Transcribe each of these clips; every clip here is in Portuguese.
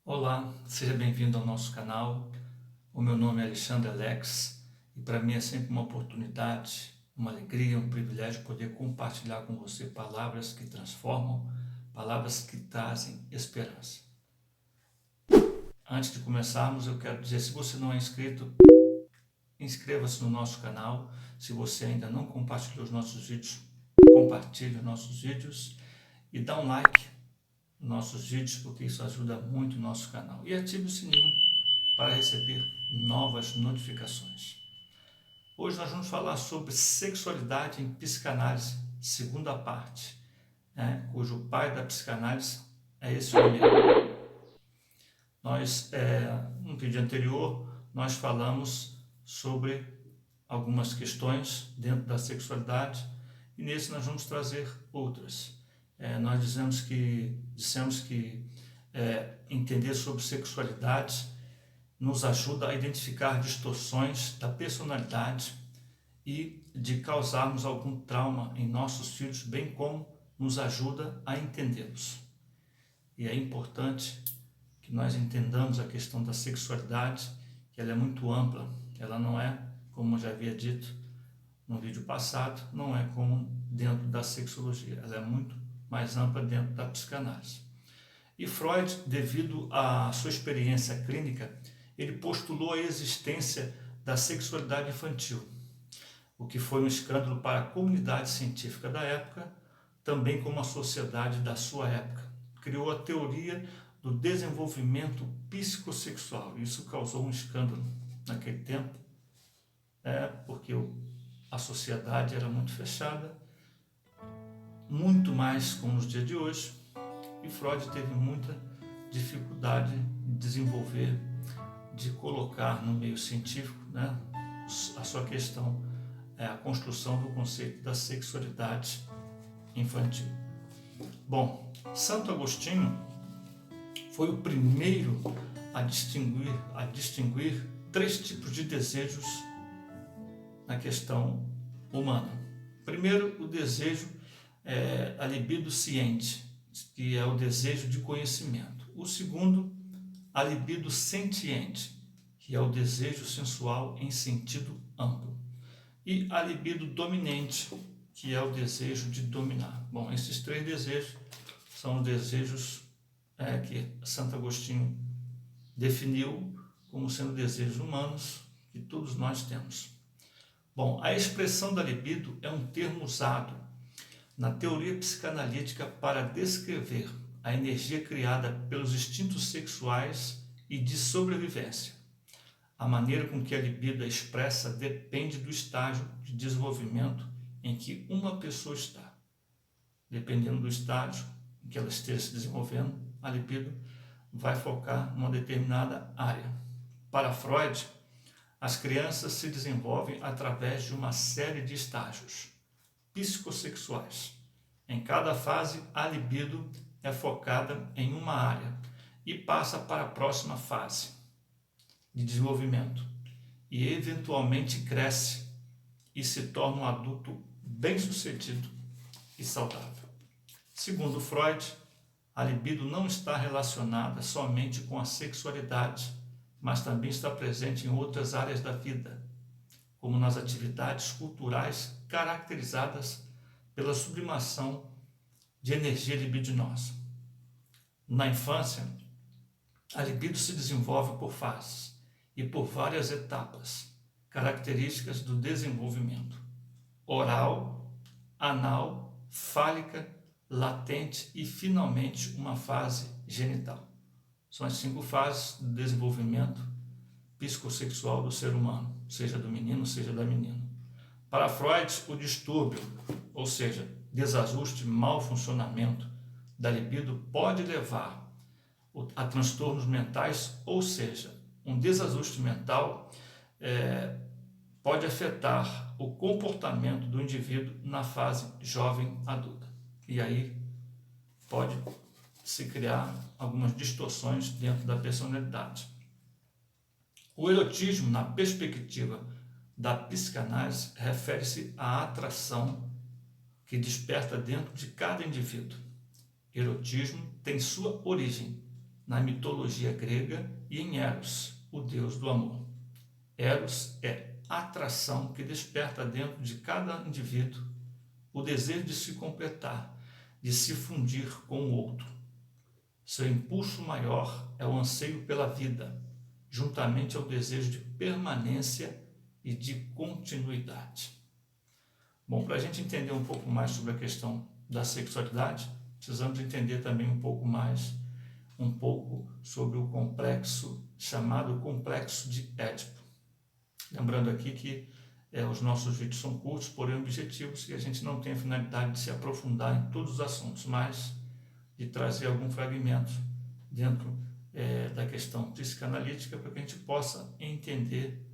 Olá, seja bem-vindo ao nosso canal. O meu nome é Alexandre Alex e para mim é sempre uma oportunidade, uma alegria, um privilégio poder compartilhar com você palavras que transformam, palavras que trazem esperança. Antes de começarmos, eu quero dizer, se você não é inscrito, inscreva-se no nosso canal. Se você ainda não compartilhou os nossos vídeos, compartilhe os nossos vídeos e dá um like nos nossos vídeos, porque isso ajuda muito o nosso canal. E ative o sininho para receber novas notificações. Hoje nós vamos falar sobre sexualidade em psicanálise, segunda parte, cujo pai da psicanálise é esse homem. No vídeo anterior, nós falamos sobre algumas questões dentro da sexualidade e nesse nós vamos trazer outras. Nós dissemos que entender sobre sexualidade nos ajuda a identificar distorções da personalidade e de causarmos algum trauma em nossos filhos, bem como nos ajuda a entendê-los. E é importante que nós entendamos a questão da sexualidade, que ela é muito ampla, ela não é, como eu já havia dito no vídeo passado, não é como dentro da sexologia, ela é muito mais ampla dentro da psicanálise. E Freud, devido à sua experiência clínica, ele postulou a existência da sexualidade infantil, o que foi um escândalo para a comunidade científica da época, também como a sociedade da sua época. Criou a teoria do desenvolvimento psicossexual. Isso causou um escândalo naquele tempo, porque a sociedade era muito fechada, muito mais como nos dias de hoje, e Freud teve muita dificuldade de desenvolver, de colocar no meio científico, a sua questão, a construção do conceito da sexualidade infantil. Bom, Santo Agostinho foi o primeiro a distinguir três tipos de desejos na questão humana. Primeiro, o desejo, a libido sciente, que é o desejo de conhecimento. O segundo, a libido sentiente, que é o desejo sensual em sentido amplo. E a libido dominante, que é o desejo de dominar. Bom, esses três desejos são os desejos que Santo Agostinho definiu como sendo desejos humanos que todos nós temos. Bom, a expressão da libido é um termo usado na teoria psicanalítica para descrever a energia criada pelos instintos sexuais e de sobrevivência. A maneira com que a libido é expressa depende do estágio de desenvolvimento em que uma pessoa está. Dependendo do estágio em que ela esteja se desenvolvendo, a libido vai focar numa determinada área. Para Freud, as crianças se desenvolvem através de uma série de estágios psicossexuais. Em cada fase, a libido é focada em uma área e passa para a próxima fase de desenvolvimento e eventualmente cresce e se torna um adulto bem-sucedido e saudável. Segundo Freud, a libido não está relacionada somente com a sexualidade, mas também está presente em outras áreas da vida, como nas atividades culturais caracterizadas pela sublimação de energia libidinosa. Na infância, a libido se desenvolve por fases e por várias etapas, características do desenvolvimento: oral, anal, fálica, latente e, finalmente, uma fase genital. São as 5 fases do desenvolvimento psicossexual do ser humano, seja do menino, seja da menina. Para Freud, o distúrbio, ou seja, desajuste, mau funcionamento da libido pode levar a transtornos mentais, ou seja, um desajuste mental pode afetar o comportamento do indivíduo na fase jovem adulta. E aí pode se criar algumas distorções dentro da personalidade. O erotismo, na perspectiva da psicanálise, refere-se à atração que desperta dentro de cada indivíduo. Erotismo tem sua origem na mitologia grega e em Eros, o deus do amor. Eros é atração que desperta dentro de cada indivíduo o desejo de se completar, de se fundir com o outro. Seu impulso maior é o anseio pela vida, juntamente ao desejo de permanência e de continuidade. Bom, para a gente entender um pouco mais sobre a questão da sexualidade, precisamos entender também um pouco sobre o complexo chamado complexo de Édipo. Lembrando aqui que os nossos vídeos são curtos, porém objetivos, e a gente não tem a finalidade de se aprofundar em todos os assuntos, mas de trazer algum fragmento dentro da questão psicanalítica para que a gente possa entender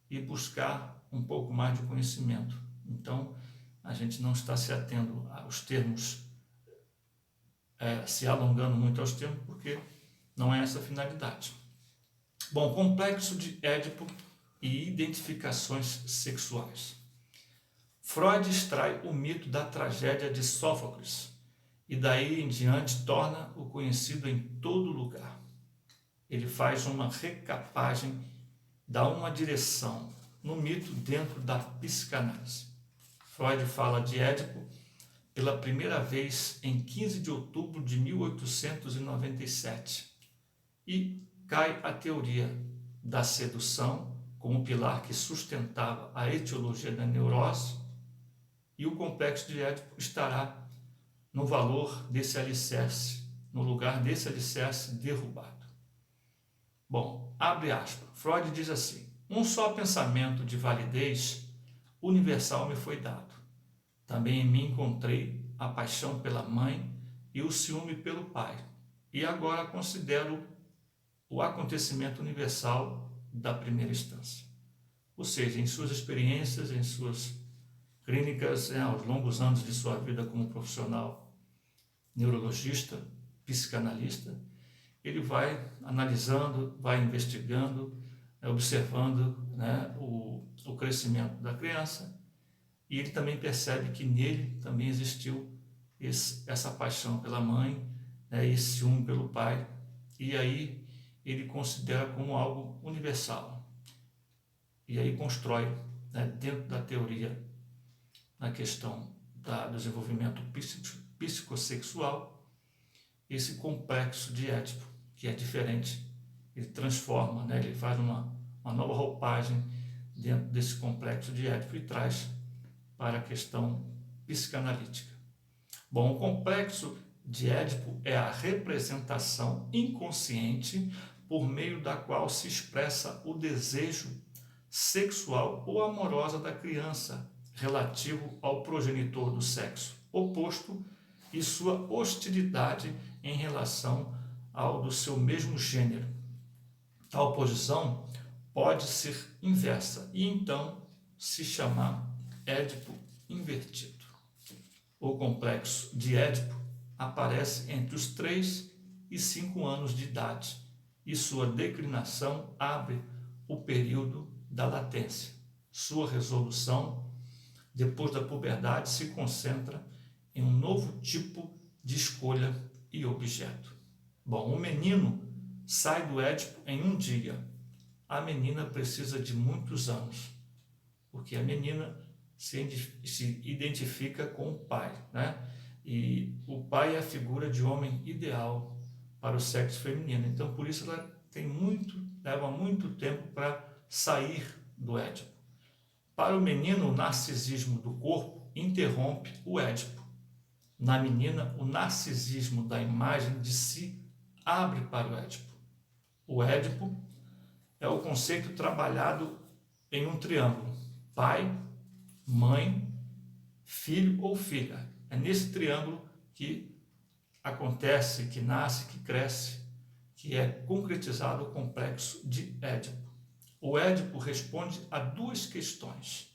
e buscar um pouco mais de conhecimento. Então, a gente não está se atendo aos termos, se alongando muito aos termos, porque não é essa a finalidade. Bom, complexo de Édipo e identificações sexuais. Freud extrai o mito da tragédia de Sófocles e daí em diante torna-o conhecido em todo lugar. Ele faz uma recapagem, dá uma direção no mito dentro da psicanálise. Freud fala de Édipo pela primeira vez em 15 de outubro de 1897 e cai a teoria da sedução como pilar que sustentava a etiologia da neurose, e o complexo de Édipo estará no valor desse alicerce, no lugar desse alicerce derrubado. Bom, abre aspas, Freud diz assim: um só pensamento de validez universal me foi dado. Também em mim encontrei a paixão pela mãe e o ciúme pelo pai, e agora considero o acontecimento universal da primeira instância. Ou seja, em suas experiências, em suas clínicas, aos longos anos de sua vida como profissional neurologista, psicanalista, ele vai analisando, vai investigando, observando o crescimento da criança, e ele também percebe que nele também existiu essa paixão pela mãe, esse ciúme pelo pai, e aí ele considera como algo universal. E aí constrói, dentro da teoria, na questão do desenvolvimento psicossexual, esse complexo de Édipo, que é diferente. Ele transforma, ele faz uma nova roupagem dentro desse complexo de Édipo e traz para a questão psicanalítica. Bom, o complexo de Édipo é a representação inconsciente por meio da qual se expressa o desejo sexual ou amorosa da criança relativo ao progenitor do sexo oposto e sua hostilidade em relação ao do seu mesmo gênero. Tal posição pode ser inversa e então se chamar Édipo invertido. O complexo de Édipo aparece entre os 3 e 5 anos de idade e sua declinação abre o período da latência. Sua resolução, depois da puberdade, se concentra em um novo tipo de escolha e objeto. Bom, o menino sai do Édipo em um dia. A menina precisa de muitos anos, porque a menina se identifica com o pai, E o pai é a figura de homem ideal para o sexo feminino. Então, por isso ela leva muito tempo para sair do Édipo. Para o menino, o narcisismo do corpo interrompe o Édipo. Na menina, o narcisismo da imagem de si abre para o Édipo. O Édipo é o conceito trabalhado em um triângulo: pai, mãe, filho ou filha. É nesse triângulo que acontece, que nasce, que cresce, que é concretizado o complexo de Édipo. O Édipo responde a 2 questões: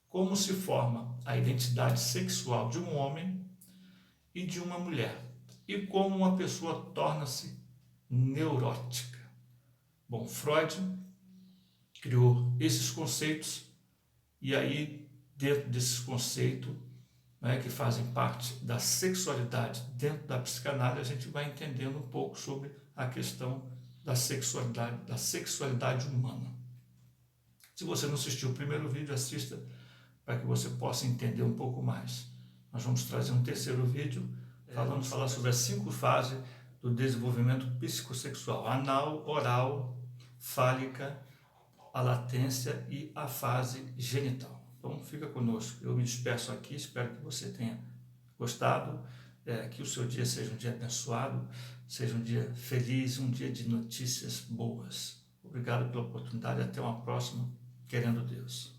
como se forma a identidade sexual de um homem e de uma mulher, e como uma pessoa torna-se neurótica. Bom, Freud criou esses conceitos, e aí, dentro desses conceitos, não é, que fazem parte da sexualidade dentro da psicanálise, a gente vai entendendo um pouco sobre a questão da sexualidade humana. Se você não assistiu o primeiro vídeo, assista para que você possa entender um pouco mais. Nós vamos trazer um terceiro vídeo, vamos falar sobre as 5 fases do desenvolvimento psicossexual: anal, oral, fálica, a latência e a fase genital. Então fica conosco, eu me despeço aqui, espero que você tenha gostado, que o seu dia seja um dia abençoado, seja um dia feliz, um dia de notícias boas. Obrigado pela oportunidade, até uma próxima, querendo Deus.